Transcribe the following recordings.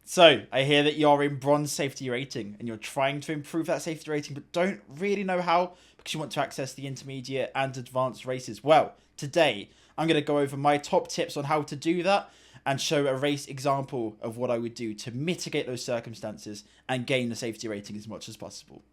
So, I hear that you're in bronze safety rating and you're trying to improve that safety rating, but don't really know how because you want to access the intermediate and advanced races. Well, today I'm going to go over my top tips on how to do that and show a race example of what I would do to mitigate those circumstances and gain the safety rating as much as possible.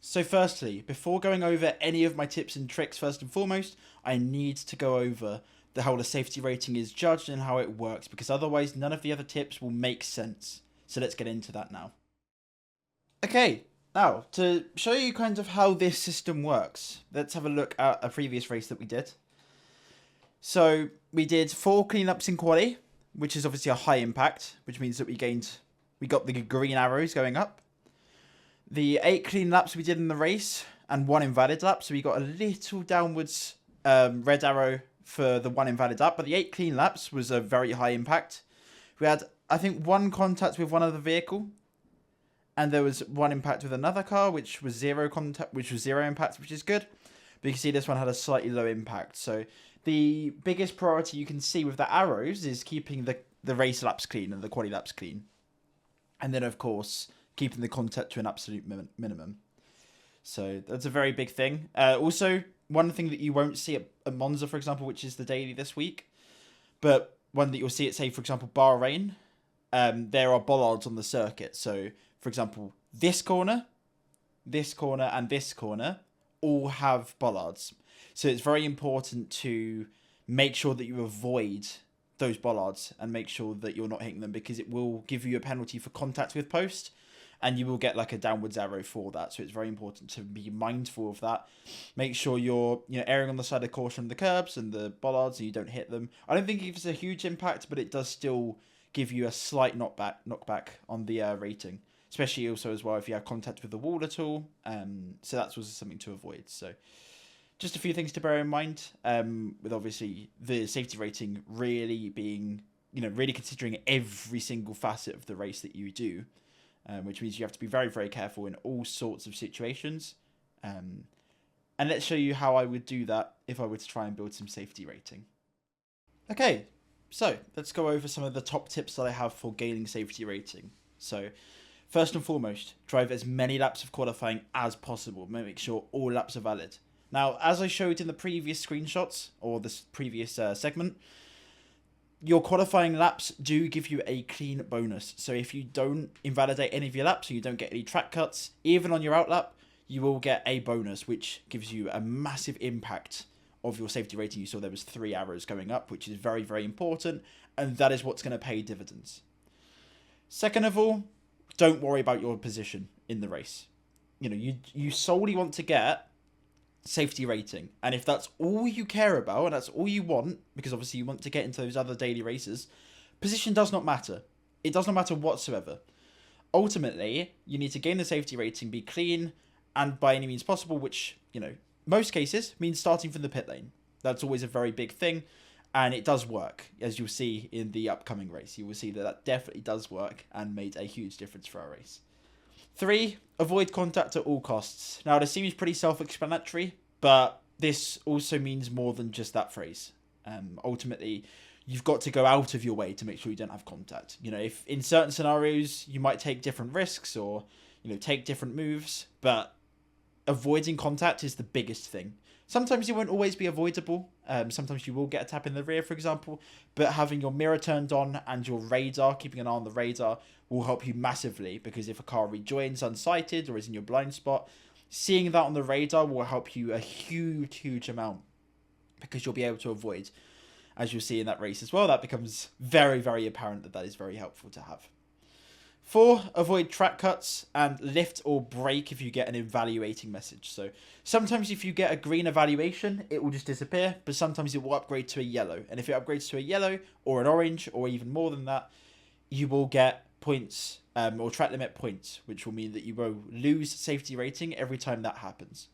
So firstly, before going over any of my tips and tricks, first and foremost, I need to go over how the safety rating is judged and how it works, because otherwise none of the other tips will make sense. So let's get into that now. Okay, now to show you kind of how this system works, let's have a look at a previous race that we did. So we did 4 cleanups in quali, which is obviously a high impact, which means that we got the green arrows going up. The 8 clean laps we did in the race and 1 invalid lap, so we got a little downwards red arrow for the 1 invalid lap, but the 8 clean laps was a very high impact. We had, I think, 1 contact with one other vehicle, and there was 1 impact with another car, which was 0 impact, which is good. But you can see this one had a slightly low impact. So the biggest priority you can see with the arrows is keeping the race laps clean and the quali laps clean. And then, of course, keeping the contact to an absolute minimum. So that's a very big thing. Also, one thing that you won't see at Monza, for example, which is the daily this week, but one that you'll see at, say, for example, Bahrain, there are bollards on the circuit. So, for example, this corner, and this corner all have bollards. So it's very important to make sure that you avoid those bollards and make sure that you're not hitting them, because it will give you a penalty for contact with post, and you will get like a downwards arrow for that. So it's very important to be mindful of that. Make sure you're erring on the side of caution on the curbs and the bollards, and you don't hit them. I don't think it gives a huge impact, but it does still give you a slight knockback on the rating, especially also as well if you have contact with the wall at all. So that's also something to avoid. So just a few things to bear in mind, with obviously the safety rating really being, really considering every single facet of the race that you do. Which means you have to be very, very careful in all sorts of situations. And let's show you how I would do that if I were to try and build some safety rating. Okay, so let's go over some of the top tips that I have for gaining safety rating. So first and foremost, drive as many laps of qualifying as possible. Make sure all laps are valid. Now, as I showed in the previous screenshots, or this previous segment, your qualifying laps do give you a clean bonus. So if you don't invalidate any of your laps, or you don't get any track cuts, even on your outlap, you will get a bonus, which gives you a massive impact of your safety rating. You saw there was 3 arrows going up, which is very, very important, and that is what's going to pay dividends. Second of all, don't worry about your position in the race. You solely want to get safety rating, and if that's all you care about and that's all you want, because obviously you want to get into those other daily races, position does not matter. It does not matter whatsoever. Ultimately, you need to gain the safety rating, be clean, and by any means possible, which most cases means starting from the pit lane. That's always a very big thing, and it does work, as you'll see in the upcoming race. You will see that definitely does work and made a huge difference for our race. 3, avoid contact at all costs. Now, this seems pretty self-explanatory, but this also means more than just that phrase. Ultimately, you've got to go out of your way to make sure you don't have contact. If in certain scenarios you might take different risks or take different moves, but avoiding contact is the biggest thing. Sometimes it won't always be avoidable. Sometimes you will get a tap in the rear, for example, but having your mirror turned on and your radar, keeping an eye on the radar, will help you massively, because if a car rejoins unsighted or is in your blind spot, seeing that on the radar will help you a huge, huge amount, because you'll be able to avoid, as you'll see in that race as well. That becomes very, very apparent that is very helpful to have. 4, avoid track cuts and lift or brake if you get an evaluating message. So sometimes if you get a green evaluation, it will just disappear, but sometimes it will upgrade to a yellow. And if it upgrades to a yellow or an orange or even more than that, you will get points or track limit points, which will mean that you will lose safety rating every time that happens.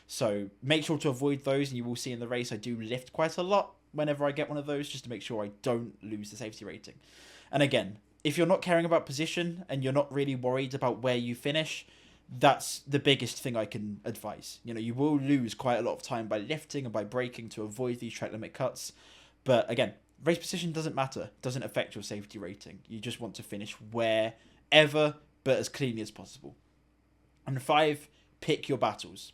So make sure to avoid those, and you will see in the race I do lift quite a lot whenever I get one of those, just to make sure I don't lose the safety rating. And again, if you're not caring about position and you're not really worried about where you finish, that's the biggest thing I can advise. You will lose quite a lot of time by lifting and by braking to avoid these track limit cuts. But again, race position doesn't matter. It doesn't affect your safety rating. You just want to finish wherever, but as cleanly as possible. And 5, pick your battles.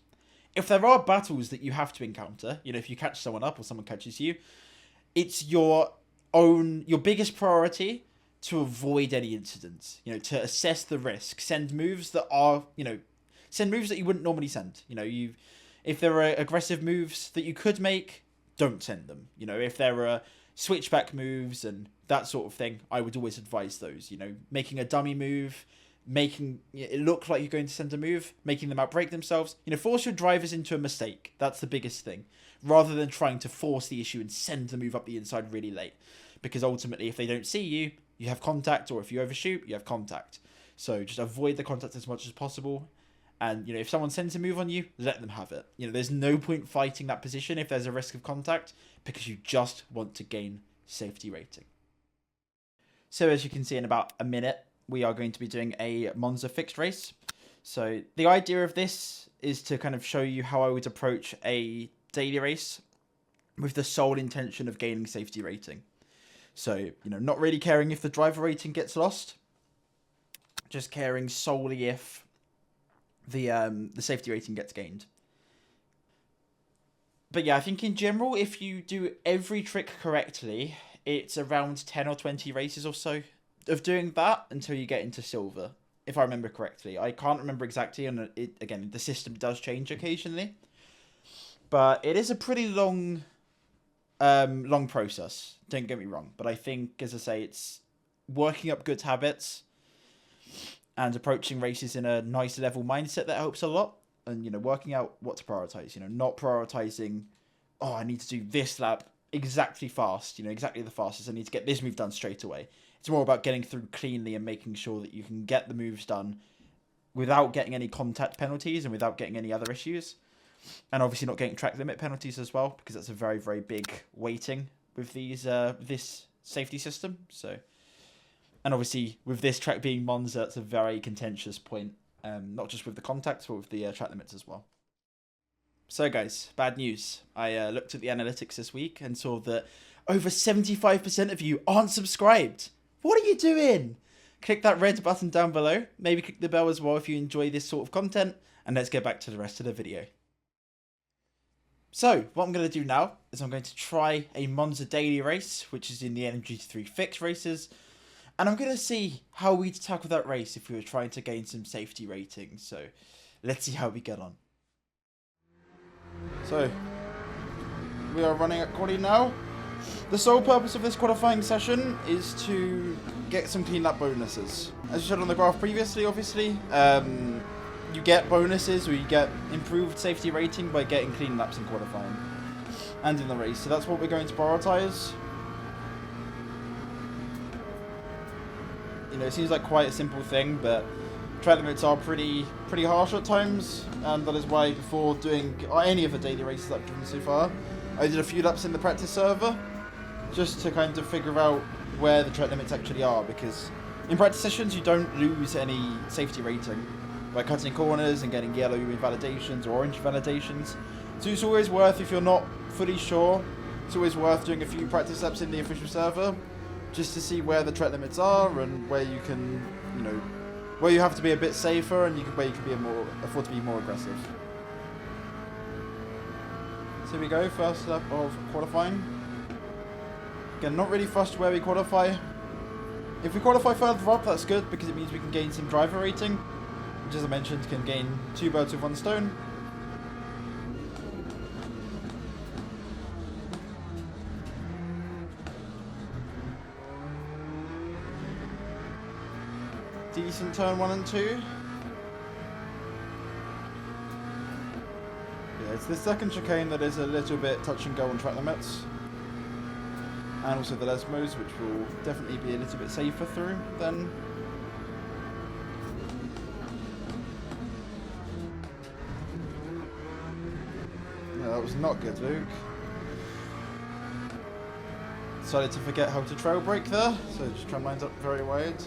If there are battles that you have to encounter, if you catch someone up or someone catches you, it's your biggest priority to avoid any incidents, to assess the risk, send moves that you wouldn't normally send. If there are aggressive moves that you could make, don't send them. If there are switchback moves and that sort of thing, I would always advise those. Making a dummy move, making it look like you're going to send a move, making them outbreak themselves. Force your drivers into a mistake. That's the biggest thing. Rather than trying to force the issue and send the move up the inside really late. Because ultimately, if they don't see you, you have contact, or if you overshoot, you have contact. So just avoid the contact as much as possible. And, if someone sends a move on you, let them have it. There's no point fighting that position if there's a risk of contact, because you just want to gain safety rating. So as you can see, in about a minute, we are going to be doing a Monza fixed race. So the idea of this is to kind of show you how I would approach a daily race with the sole intention of gaining safety rating. So, not really caring if the driver rating gets lost, just caring solely if the safety rating gets gained. But yeah, I think in general, if you do every trick correctly, it's around 10 or 20 races or so of doing that until you get into silver, if I remember correctly. I can't remember exactly, and again, the system does change occasionally. But it is a pretty long process, don't get me wrong. But I think, as I say, it's working up good habits and approaching races in a nice level mindset that helps a lot. And, working out what to prioritize, not prioritizing, I need to do this lap exactly fast, exactly the fastest. I need to get this move done straight away. It's more about getting through cleanly and making sure that you can get the moves done without getting any contact penalties and without getting any other issues. And obviously not getting track limit penalties as well, because that's a very, very big weighting with this safety system. So, and obviously with this track being Monza, it's a very contentious point, not just with the contacts, but with the track limits as well. So guys, bad news. I looked at the analytics this week and saw that over 75% of you aren't subscribed. What are you doing? Click that red button down below. Maybe click the bell as well if you enjoy this sort of content. And let's get back to the rest of the video. So, what I'm going to do now is I'm going to try a Monza daily race, which is in the LMU3 fixed races. And I'm going to see how we'd tackle that race if we were trying to gain some safety rating. So, let's see how we get on. So, we are running at quali now. The sole purpose of this qualifying session is to get some clean lap bonuses. As you showed on the graph previously, obviously, you get bonuses or you get improved safety rating by getting clean laps in qualifying and in the race. So that's what we're going to prioritize. It seems like quite a simple thing, but track limits are pretty harsh at times, and that is why before doing any of the daily races that I've driven so far, I did a few laps in the practice server just to kind of figure out where the track limits actually are, because in practice sessions you don't lose any safety rating by cutting corners and getting yellow invalidations or orange validations. So it's always worth, if you're not fully sure, it's always worth doing a few practice laps in the official server just to see where the track limits are and where you can, where you have to be a bit safer and where you can afford to be more aggressive. So here we go, first lap of qualifying. Again, not really fussed where we qualify. If we qualify further up, that's good, because it means we can gain some driver rating, which, as I mentioned, can gain 2 birds with 1 stone. Decent turn 1 and 2. Yeah, it's the second chicane that is a little bit touch and go on track limits. And also the Lesmos, which will definitely be a little bit safer through then. No, that was not good, Luke. Decided to forget how to trail brake there, so just tram lines up very wide.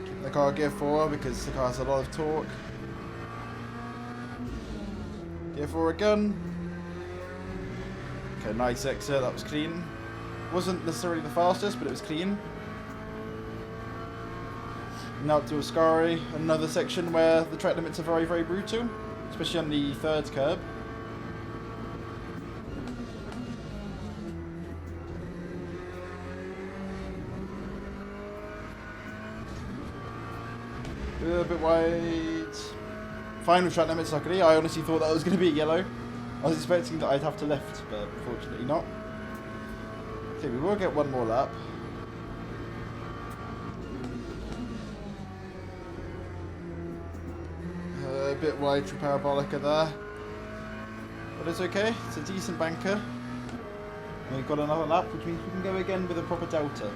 Keep the car gear 4 because the car has a lot of torque. Gear 4 again. Okay, nice exit, that was clean. Wasn't necessarily the fastest, but it was clean. Now up to Ascari, another section where the track limits are very, very brutal, especially on the third curb. A bit wide. Fine with track limits, luckily. I honestly thought that was going to be yellow. I was expecting that I'd have to lift, but fortunately not. Okay, we will get one more lap. A bit wide for Parabolica there. But it's okay, it's a decent banker. And we've got another lap, which means we can go again with a proper delta.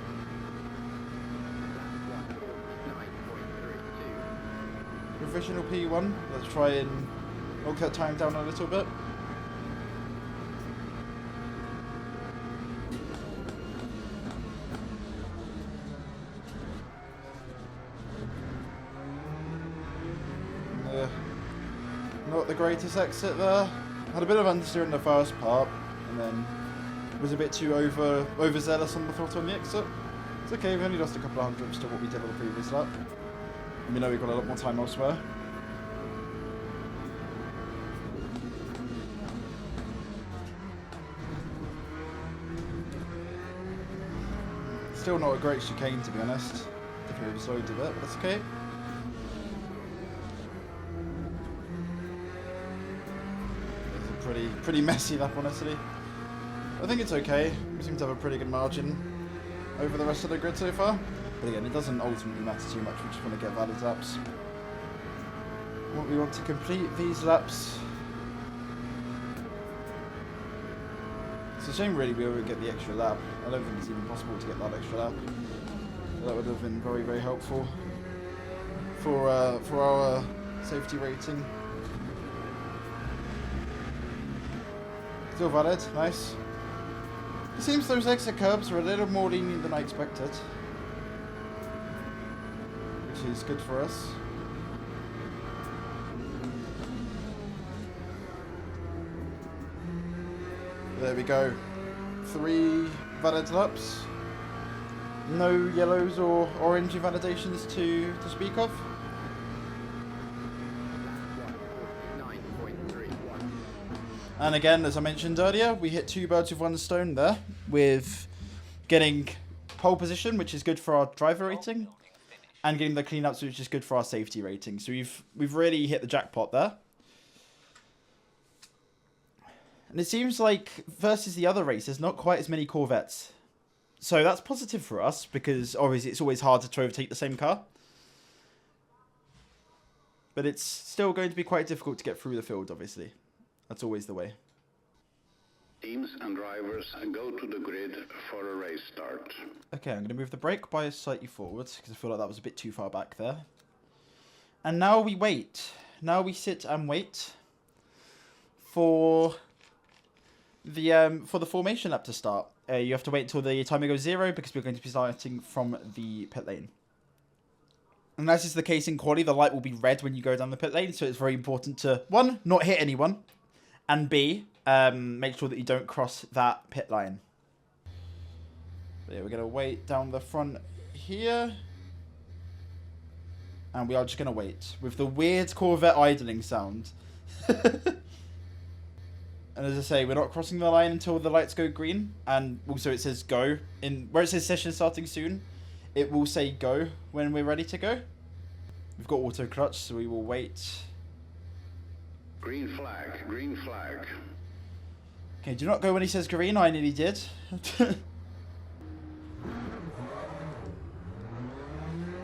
Provisional P1. Let's try and knock that time down a little bit. Not the greatest exit there. Had a bit of understeer in the first part, and then was a bit too overzealous on the throttle on the exit. It's okay, we only lost a couple of hundredths to what we did on the previous lap. And we know we've got a lot more time elsewhere. Still not a great chicane, to be honest. Definitely overslowed a bit, but that's okay. Pretty messy lap, honestly. I think it's okay. We seem to have a pretty good margin over the rest of the grid so far. But again, it doesn't ultimately matter too much. We just want to get valid laps. We want to complete these laps. It's a shame, really, we won't get the extra lap. I don't think it's even possible to get that extra lap. That would have been very, very helpful for our safety rating. Still valid, nice. It seems those exit curbs are a little more lenient than I expected, which is good for us. There we go. 3 valid laps. No yellows or orange invalidations to speak of. And again, as I mentioned earlier, we hit 2 birds with 1 stone there with getting pole position, which is good for our driver rating, and getting the cleanups, which is good for our safety rating. So we've really hit the jackpot there. And it seems like versus the other races, not quite as many Corvettes. So that's positive for us because obviously it's always harder to overtake the same car. But it's still going to be quite difficult to get through the field, obviously. That's always the way. Teams and drivers go to the grid for a race start. Okay, I'm going to move the brake bias slightly forward because I feel like that was a bit too far back there. And now we wait. Now we sit and wait for the formation lap to start. You have to wait until the timer goes 0 because we're going to be starting from the pit lane. And as is the case in quali, the light will be red when you go down the pit lane, so it's very important to, 1, not hit anyone, and B, make sure that you don't cross that pit line. But yeah, we're going to wait down the front here. And we are just going to wait with the weird Corvette idling sound. And as I say, we're not crossing the line until the lights go green. And also it says go. Where it says session starting soon, it will say go when we're ready to go. We've got auto clutch, so we will wait. Green flag, green flag. Okay, do not go when he says green. I nearly did.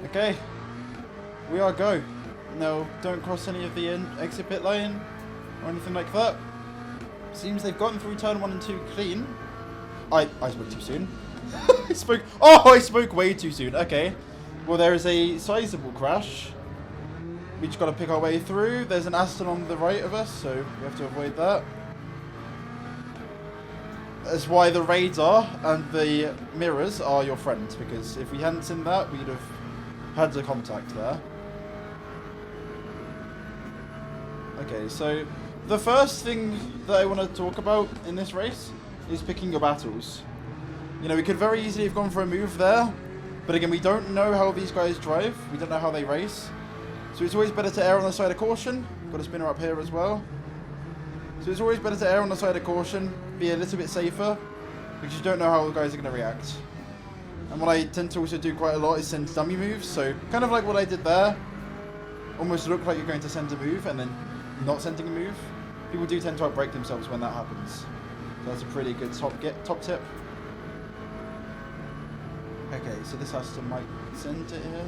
Okay, we are go. No, don't cross any of the exit pit line or anything like that. Seems they've gotten through turn 1 and 2 clean. I spoke too soon. I spoke way too soon. Okay. Well, there is a sizable crash. We just got to pick our way through. There's an Aston on the right of us, so we have to avoid that. That's why the radar and the mirrors are your friends, because if we hadn't seen that, we'd have had the contact there. Okay, so the first thing that I want to talk about in this race is picking your battles. You know, we could very easily have gone for a move there. But again, we don't know how these guys drive. We don't know how they race. So it's always better to err on the side of caution. Got a spinner up here as well. So it's always better to err on the side of caution. Be a little bit safer. Because you don't know how the guys are going to react. And what I tend to also do quite a lot is send dummy moves. So kind of like what I did there. Almost look like you're going to send a move and then not sending a move. People do tend to outbrake themselves when that happens. So that's a pretty good top tip. Okay, so this has to might send it here.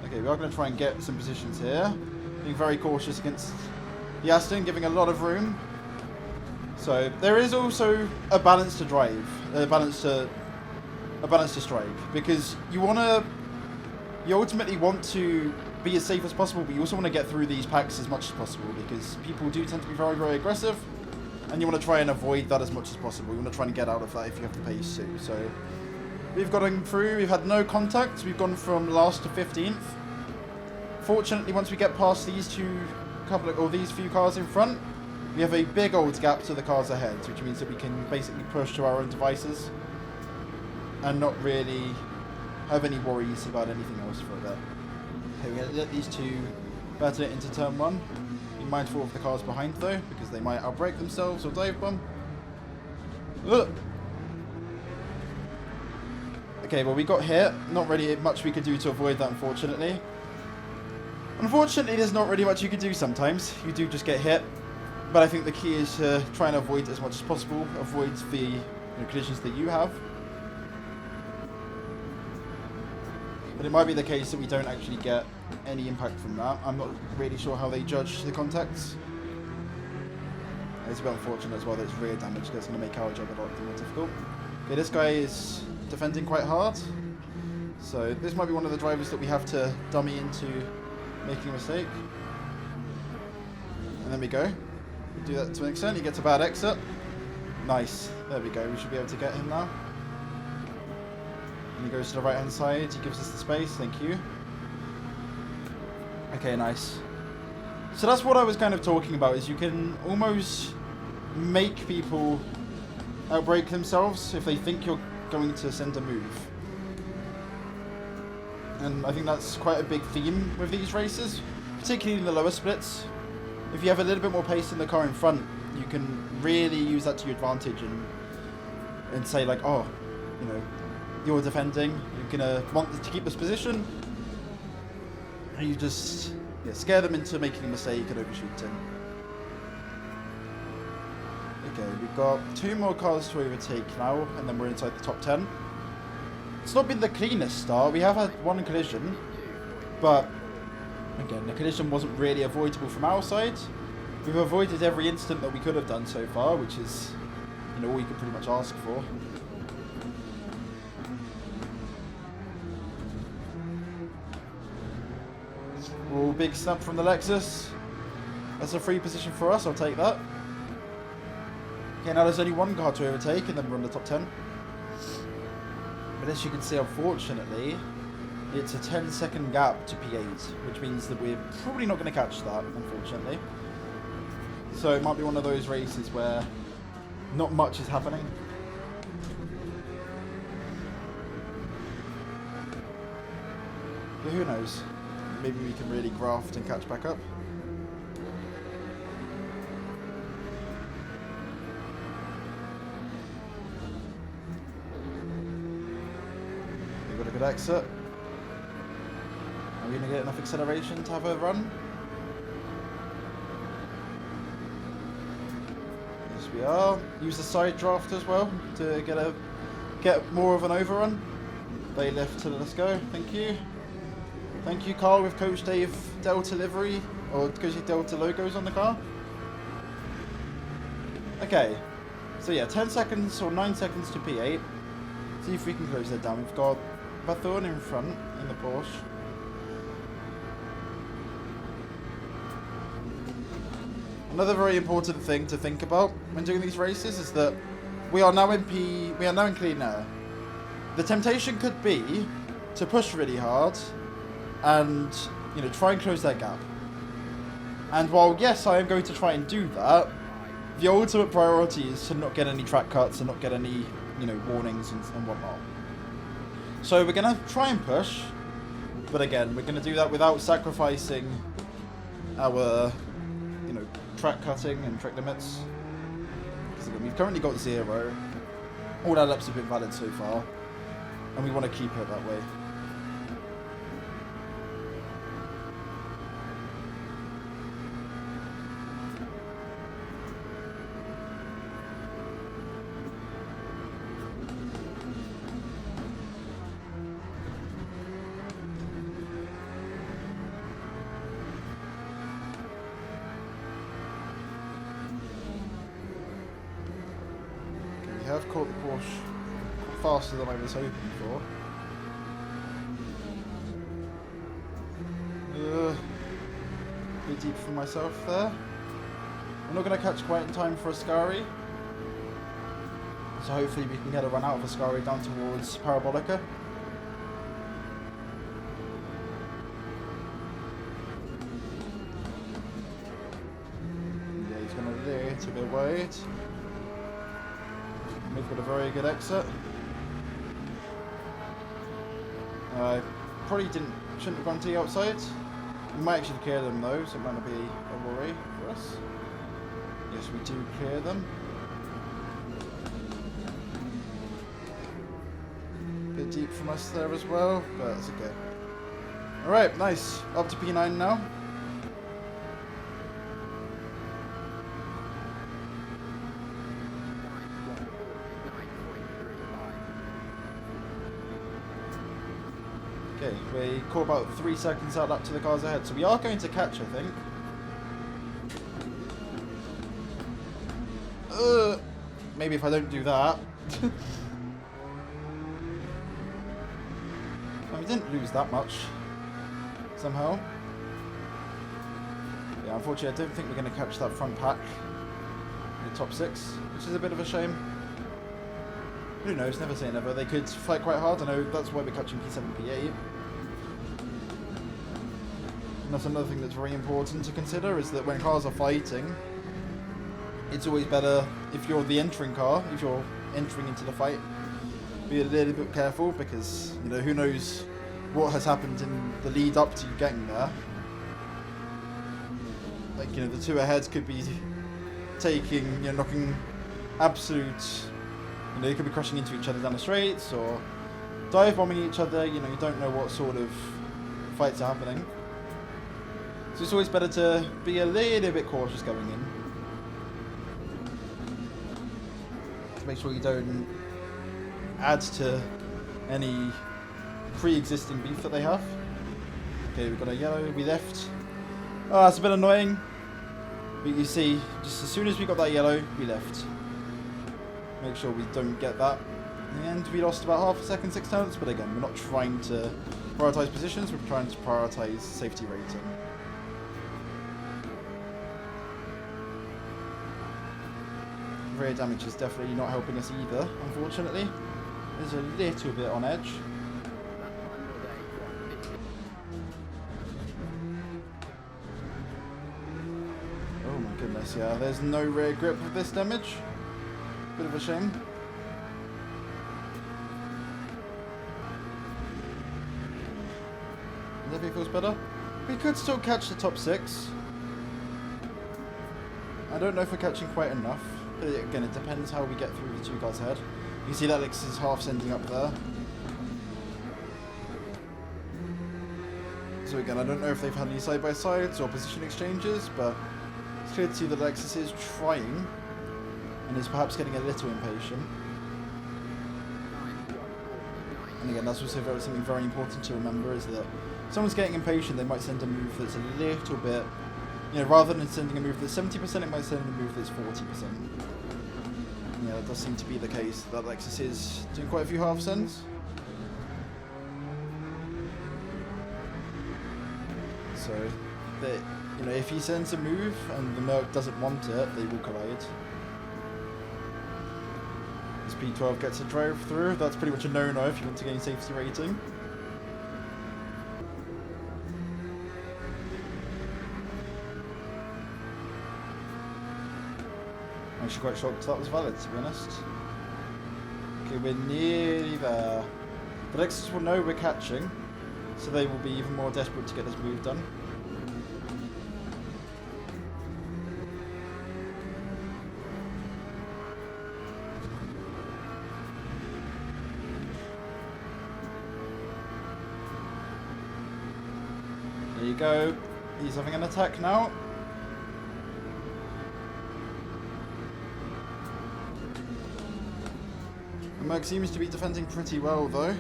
Okay, we are going to try and get some positions here. Being very cautious against the Aston, giving a lot of room. So there is also a balance to drive, a balance to strike, because you ultimately want to be as safe as possible, but you also want to get through these packs as much as possible, because people do tend to be very, very aggressive, and you want to try and avoid that as much as possible. You want to try and get out of that if you have the pace to. So we've gotten through. We've had no contact. We've gone from last to 15th. Fortunately, once we get past these these few cars in front, we have a big old gap to the cars ahead, which means that we can basically push to our own devices and not really have any worries about anything else for a bit. Okay, we're going to let these two battle it into turn 1. Be mindful of the cars behind though, because they might outbrake themselves or dive bomb. Ugh. Okay, well we got hit. Not really much we could do to avoid that, unfortunately. Unfortunately, there's not really much you can do sometimes. You do just get hit. But I think the key is to try and avoid it as much as possible. Avoid the collisions that you have. But it might be the case that we don't actually get any impact from that. I'm not really sure how they judge the contacts. It's a bit unfortunate as well that it's rear damage, because it's going to make our job a lot more difficult. Okay, this guy is defending quite hard. So this might be one of the drivers that we have to dummy into making a mistake. And then we go. We do that to an extent. He gets a bad exit. Nice. There we go. We should be able to get him now. And he goes to the right hand side. He gives us the space. Thank you. Okay, nice. So that's what I was kind of talking about, is you can almost make people outbrake themselves if they think you're going to send a move. And I think that's quite a big theme with these races, particularly in the lower splits. If you have a little bit more pace in the car in front, you can really use that to your advantage and say like, oh, you know, you're defending, you're going to want to keep this position, and you just scare them into making a mistake and overshooting. Okay, we've got 2 more cars to overtake now, and then we're inside the top 10. It's not been the cleanest start. We have had 1 collision, but again, the collision wasn't really avoidable from our side. We've avoided every incident that we could have done so far, which is, you know, all you could pretty much ask for. Oh, big snap from the Lexus. That's a free position for us. I'll take that. Okay, now there's only 1 car to overtake, and then we're on the top 10. But as you can see, unfortunately, it's a 10-second gap to P8, which means that we're probably not going to catch that, unfortunately. So it might be one of those races where not much is happening. But who knows? Maybe we can really graft and catch back up. We've got a good exit. Are we going to get enough acceleration to have a run? Yes, we are. Use the side draft as well to get more of an overrun. They left to let's go. Thank you. Thank you, Carl, with Coach Dave Delta livery, or Coach Dave Delta logos on the car. Okay, so yeah, 10 seconds or 9 seconds to P8. See if we can close that down. We've got Bathorn in front in the Porsche. Another very important thing to think about when doing these races is that we are now in clean air. The temptation could be to push really hard and, you know, try and close that gap. And while yes, I am going to try and do that, the ultimate priority is to not get any track cuts and not get any you know, warnings and whatnot. So we're going to try and push, but again, we're going to do that without sacrificing our, you know, track cutting and track limits. Because again, we've currently got 0. All our laps have been valid so far, and we want to keep it that way. Have caught the Porsche faster than I was hoping for. Bit deep for myself there. I'm not going to catch quite in time for Ascari, so hopefully we can get a run out of Ascari down towards Parabolica. Yeah, he's going to lead a bit wide. We've got a very good exit. Probably shouldn't have gone to the outside. We might actually clear them though, so it might not be a worry for us. Yes, we do clear them. Bit deep from us there as well, but it's okay. Alright, nice. Up to P9 now. Okay, we caught about 3 seconds out lap to the cars ahead, so we are going to catch, I think. Maybe if I don't do that. We didn't lose that much, somehow. Yeah, unfortunately I don't think we're going to catch that front pack in the top 6, which is a bit of a shame. Who knows, never say never. They could fight quite hard. I know that's why we're catching P7, P8. And that's another thing that's very important to consider, is that when cars are fighting, it's always better if you're the entering car, if you're entering into the fight, be a little bit careful, because, you know, who knows what has happened in the lead up to you getting there. Like, you know, the two ahead could be taking, you know, knocking absolute... You know, they could be crashing into each other down the straights, or dive bombing each other. You know, you don't know what sort of fights are happening. So it's always better to be a little bit cautious going in. To make sure you don't add to any pre-existing beef that they have. Okay, we've got a yellow, we left. Oh, that's a bit annoying. But you see, just as soon as we got that yellow, we left. Make sure we don't get that. In the end, we lost about half a second, 6 tenths, but again, we're not trying to prioritise positions, we're trying to prioritise safety rating. Rear damage is definitely not helping us either, unfortunately. There's a little bit on edge. Oh my goodness, yeah, there's no rear grip with this damage. Bit of a shame. Definitely feels better. We could still catch the top 6. I don't know if we're catching quite enough. But again, it depends how we get through the 2 cars ahead. You can see that Alex is half sending up there. So again, I don't know if they've had any side-by-sides or position exchanges, but it's clear to see that Alexis is trying. And is perhaps getting a little impatient. And again, that's also something very important to remember, is that if someone's getting impatient, they might send a move that's a little bit, you know, rather than sending a move that's 70%, it might send a move that's 40%. Yeah, that does seem to be the case, that Lexus is doing quite a few half sends. So, that, you know, if he sends a move and the Merc doesn't want it, they will collide. This P12 gets a drive through, that's pretty much a no-no if you want to gain safety rating. I'm actually quite shocked that was valid, to be honest. Okay, we're nearly there. The Lexus will know we're catching, so they will be even more desperate to get this move done. There you go. He's having an attack now. The Merc seems to be defending pretty well though.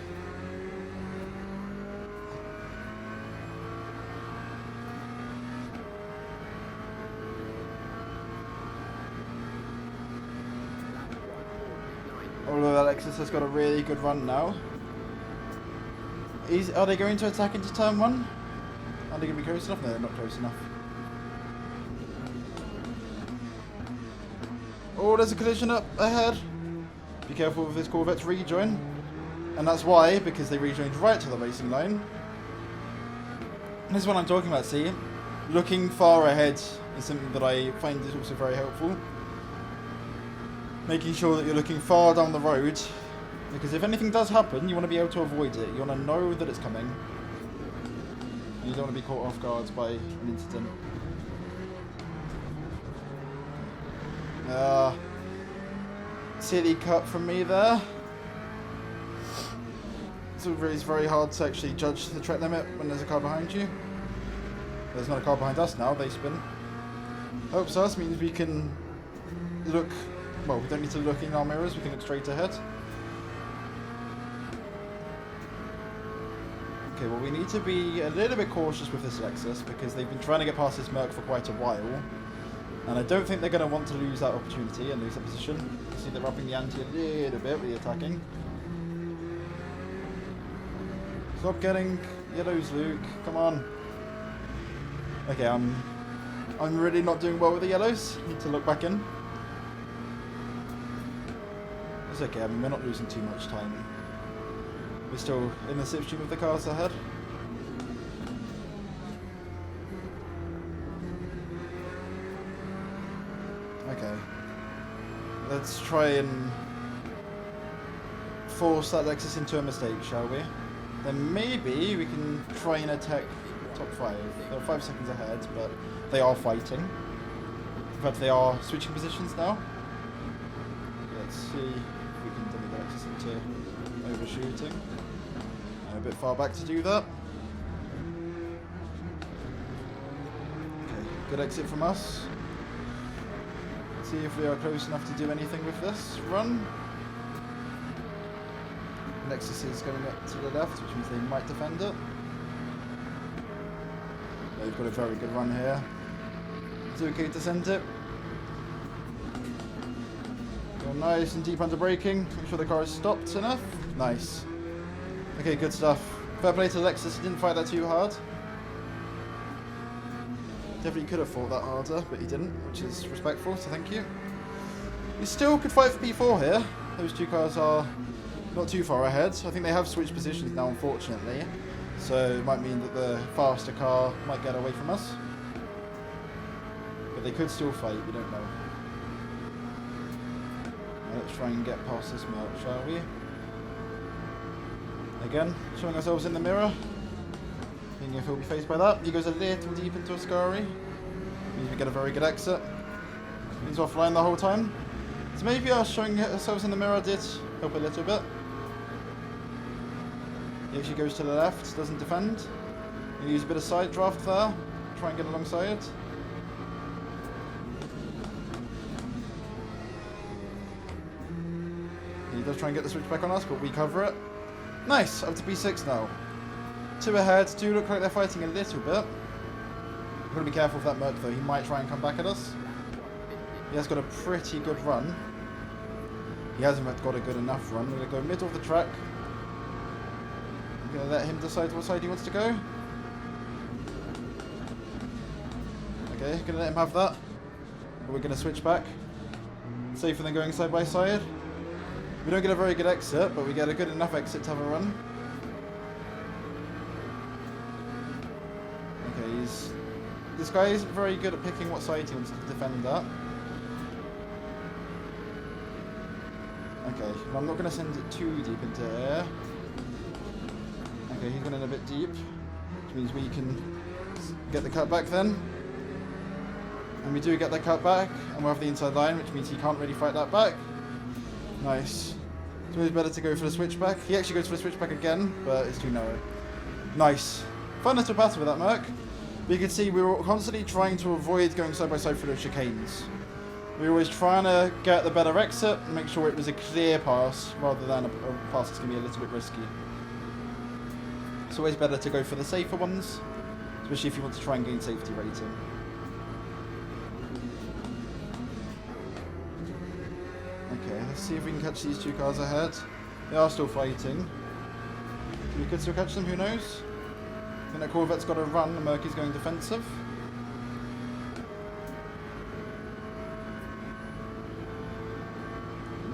Although Alexis has got a really good run now. Are they going to attack into turn 1? Are they going to be close enough? No, they're not close enough. Oh, there's a collision up ahead. Be careful with this Corvette's rejoin. And that's why, because they rejoined right to the racing line. This is what I'm talking about, see? Looking far ahead is something that I find is also very helpful. Making sure that you're looking far down the road. Because if anything does happen, you want to be able to avoid it. You want to know that it's coming. And you don't want to be caught off guard by an incident. Silly cut from me there. It's very hard to actually judge the track limit when there's a car behind you. There's not a car behind us now, they spin. Helps us, means we can look, well, we don't need to look in our mirrors, we can look straight ahead. Okay, well we need to be a little bit cautious with this Lexus because they've been trying to get past this Merc for quite a while. And I don't think they're going to want to lose that opportunity and lose that position. You see they're upping the ante a little bit with the attacking. Stop getting yellows, Luke. Come on. Okay, I'm really not doing well with the yellows. Need to look back in. It's okay, I mean, we're not losing too much time. We're still in the slipstream of the cars ahead. Okay. Let's try and force that Lexus into a mistake, shall we? Then maybe we can try and attack top 5. They're 5 seconds ahead, but they are fighting. In fact, they are switching positions now. Let's see if we can dummy the Lexus into overshooting. I'm a bit far back to do that. Okay, good exit from us. Let's see if we are close enough to do anything with this run. Lexus is going up to the left, which means they might defend it. They've got a very good run here. It's okay to send it. Go nice and deep under braking. Make sure the car is stopped enough. Nice. Okay, good stuff. Fair play to Lexus, he didn't fight that too hard. Definitely could have fought that harder, but he didn't, which is respectful, so thank you. We still could fight for P4 here. Those two cars are not too far ahead. I think they have switched positions now, unfortunately. So it might mean that the faster car might get away from us. But they could still fight, we don't know. Now let's try and get past this Merc, shall we? Again, showing ourselves in the mirror. Seeing if he'll be faced by that. He goes a little deep into a scurry. Means we get a very good exit. He's offline the whole time. So maybe us showing ourselves in the mirror did help a little bit. He actually goes to the left, doesn't defend. He'll use a bit of side draft there. Try and get alongside. He does try and get the switch back on us, but we cover it. Nice, up to P6 now. 2 ahead, do look like they're fighting a little bit. We've got to be careful with that Merc though, he might try and come back at us. He has got a pretty good run. He hasn't got a good enough run. We're going to go middle of the track. I'm going to let him decide what side he wants to go. Okay, going to let him have that. But we're going to switch back. Safer than going side by side. We don't get a very good exit, but we get a good enough exit to have a run. Okay, this guy isn't very good at picking what side he wants to defend at. Okay, well, I'm not going to send it too deep into here. Okay, he's going in a bit deep, which means we can get the cut back then. And we do get the cut back, and we'll have the inside line, which means he can't really fight that back. Nice. It's always better to go for the switchback. He actually goes for the switchback again, but it's too narrow. Nice. Fun little battle with that Merc. But you can see we were constantly trying to avoid going side by side through those chicanes. We were always trying to get the better exit and make sure it was a clear pass rather than a pass that's going to be a little bit risky. It's always better to go for the safer ones, especially if you want to try and gain safety rating. Okay, let's see if we can catch these two cars ahead. They are still fighting. We could still catch them, who knows? I think that Corvette's got to run, the Merc is going defensive.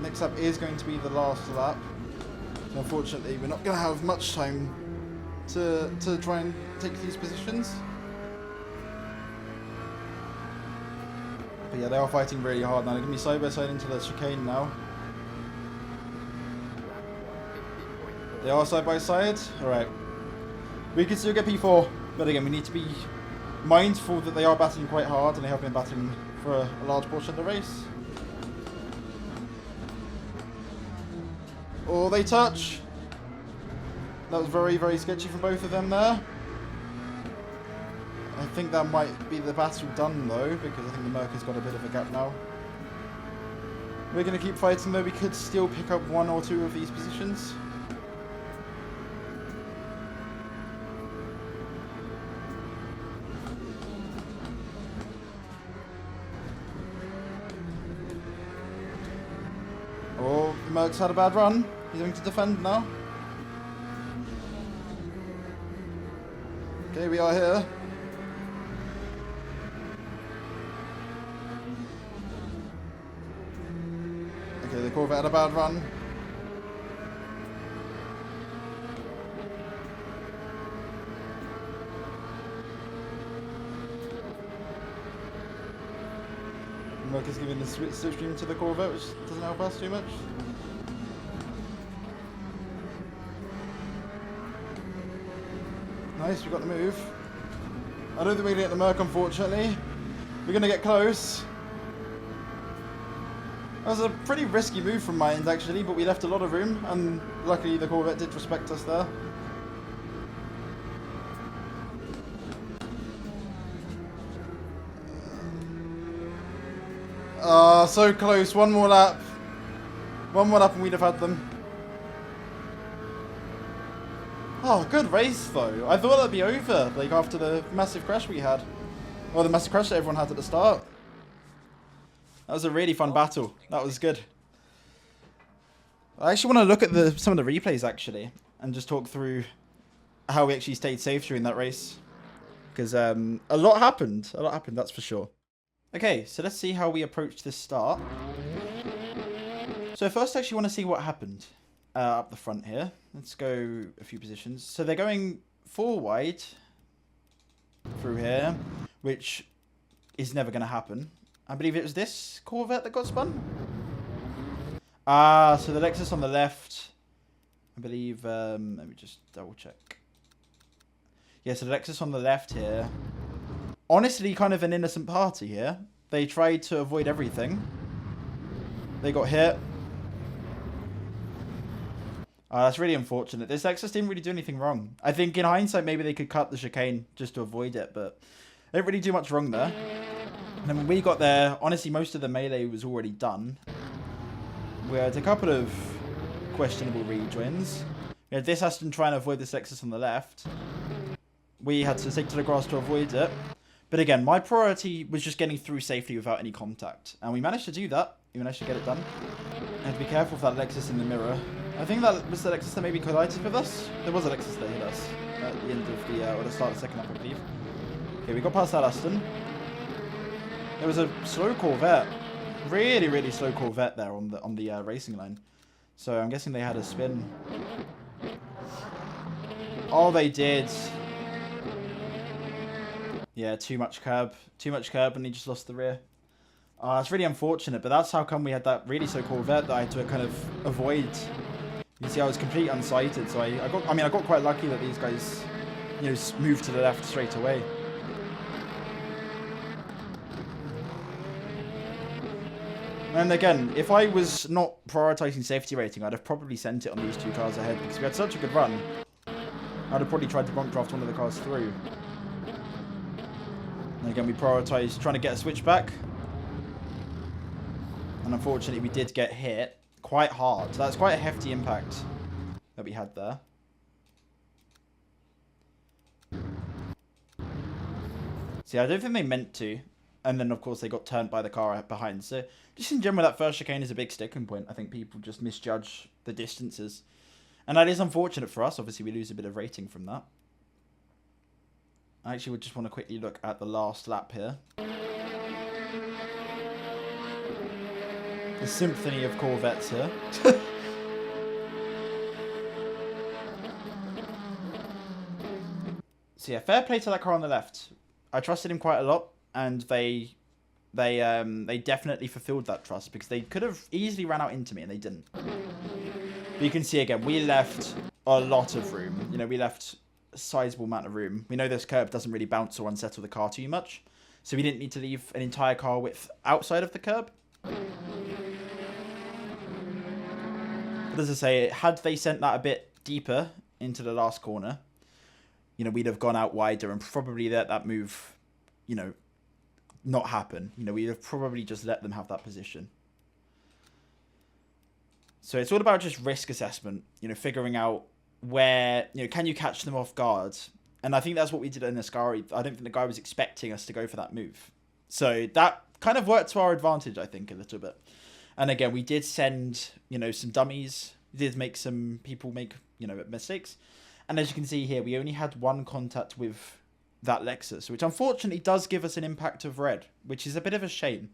Next lap is going to be the last lap. So unfortunately, we're not going to have much time to try and take these positions. But yeah, they are fighting really hard now. They're going to be side by side into the chicane now. They are side by side. Alright. We can still get P4, but again, we need to be mindful that they are battling quite hard, and they have been battling for a large portion of the race. Oh, they touch. That was very, very sketchy from both of them there. I think that might be the battle done though, because I think the Merc has got a bit of a gap now. We're going to keep fighting though. We could still pick up one or two of these positions. Oh, the Merc's had a bad run. He's going to defend now. Okay, we are here. Okay, the Corvette had a bad run. Merc is giving the slipstream to the Corvette, which doesn't help us too much. Nice, we got the move. I don't think we can get the Merc, unfortunately. We're going to get close. That was a pretty risky move from my end, actually, but we left a lot of room, and luckily the Corvette did respect us there. So close. One more lap. One more lap and we'd have had them. Oh, good race, though. I thought that'd be over, like, after the massive crash we had. Or the massive crash that everyone had at the start. That was a really fun battle. That was good. I actually want to look at some of the replays, actually, and just talk through how we actually stayed safe during that race. Because a lot happened. A lot happened, that's for sure. Okay, so let's see how we approach this start. So first I actually want to see what happened up the front here. Let's go a few positions. So they're going 4 wide through here, which is never going to happen. I believe it was this Corvette that got spun. Ah, so the Lexus on the left. I believe, let me just double check. Yeah, so the Lexus on the left here. Honestly, kind of an innocent party here. They tried to avoid everything. They got hit. That's really unfortunate. This Lexus didn't really do anything wrong. I think in hindsight, maybe they could cut the chicane just to avoid it, but they didn't really do much wrong there. And then when we got there, honestly, most of the melee was already done. We had a couple of questionable rejoins. We had this Aston trying to avoid this Lexus on the left. We had to take to the grass to avoid it. But again, my priority was just getting through safely without any contact. And we managed to do that. We managed to get it done. And to be careful of that Lexus in the mirror. I think that was the Lexus that maybe collided with us. There was a Lexus that hit us at the end of the, or the start of the second lap, I believe. Okay, we got past that Aston. There was a slow Corvette. Really, really slow Corvette there on the racing line. So I'm guessing they had a spin. Oh, they did. Yeah, too much curb, and he just lost the rear. It's really unfortunate, but that's how come we had that really slow Corvette that I had to kind of avoid. You see, I was completely unsighted, so I got quite lucky that these guys, you know, moved to the left straight away. And again, if I was not prioritizing safety rating, I'd have probably sent it on these two cars ahead because we had such a good run. I'd have probably tried to bump draft one of the cars through. And again, we prioritized trying to get a switchback. And unfortunately, we did get hit quite hard. So that's quite a hefty impact that we had there. See, I don't think they meant to. And then, of course, they got turned by the car behind. So, just in general, that first chicane is a big sticking point. I think people just misjudge the distances. And that is unfortunate for us. Obviously, we lose a bit of rating from that. I actually would just want to quickly look at the last lap here. The symphony of Corvettes here. So, yeah, fair play to that car on the left. I trusted him quite a lot. And they definitely fulfilled that trust because they could have easily ran out into me and they didn't. But you can see again, we left a lot of room. You know, we left a sizable amount of room. We know this curb doesn't really bounce or unsettle the car too much. So we didn't need to leave an entire car width outside of the curb. But as I say, had they sent that a bit deeper into the last corner, you know, we'd have gone out wider and probably let that move, you know, not happen. You know, we'd have probably just let them have that position. So it's all about just risk assessment, you know, figuring out where, you know, can you catch them off guard? And I think that's what we did in Ascari. I don't think the guy was expecting us to go for that move. So that kind of worked to our advantage, I think, a little bit. And again, we did send, you know, some dummies. We did make some people make, you know, mistakes. And as you can see here, we only had one contact with that Lexus, which unfortunately does give us an impact of red, which is a bit of a shame.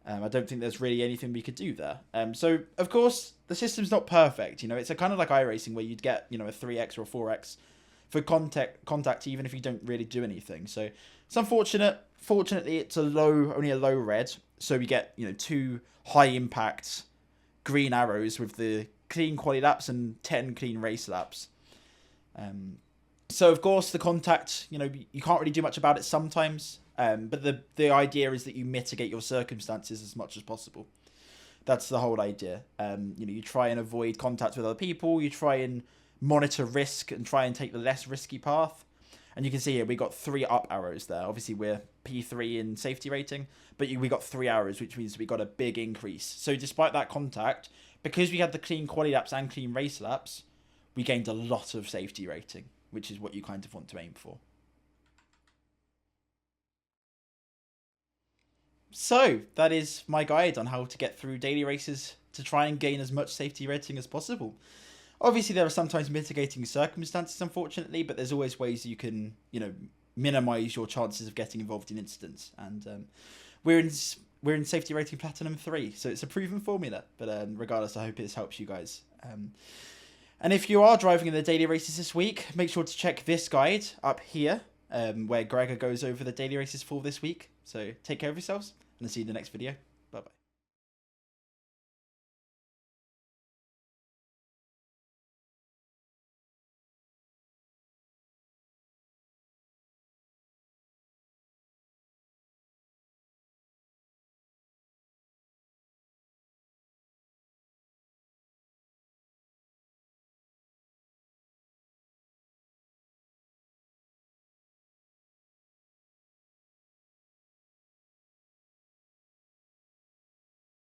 I don't think there's really anything we could do there. So, of course, the system's not perfect. You know, it's a kind of like iRacing where you'd get, you know, a 3x or a 4x for contact even if you don't really do anything. So, it's unfortunate. Fortunately, it's only a low red. So, we get, you know, 2 high impact green arrows with the clean quali laps and 10 clean race laps. So, of course, the contact, you know, you can't really do much about it sometimes. But the idea is that you mitigate your circumstances as much as possible. That's the whole idea. You know, you try and avoid contact with other people. You try and monitor risk and try and take the less risky path. And you can see here, we got 3 up arrows there. Obviously, we're P3 in safety rating, but we got 3 arrows, which means we got a big increase. So despite that contact, because we had the clean quali laps and clean race laps, we gained a lot of safety rating, which is what you kind of want to aim for. So, that is my guide on how to get through daily races to try and gain as much safety rating as possible. Obviously, there are sometimes mitigating circumstances, unfortunately, but there's always ways you can, you know, minimize your chances of getting involved in incidents. And we're in safety rating Platinum 3, so it's a proven formula. But regardless, I hope this helps you guys. And if you are driving in the daily races this week, make sure to check this guide up here, where Gregor goes over the daily races for this week. So take care of yourselves, and I'll see you in the next video.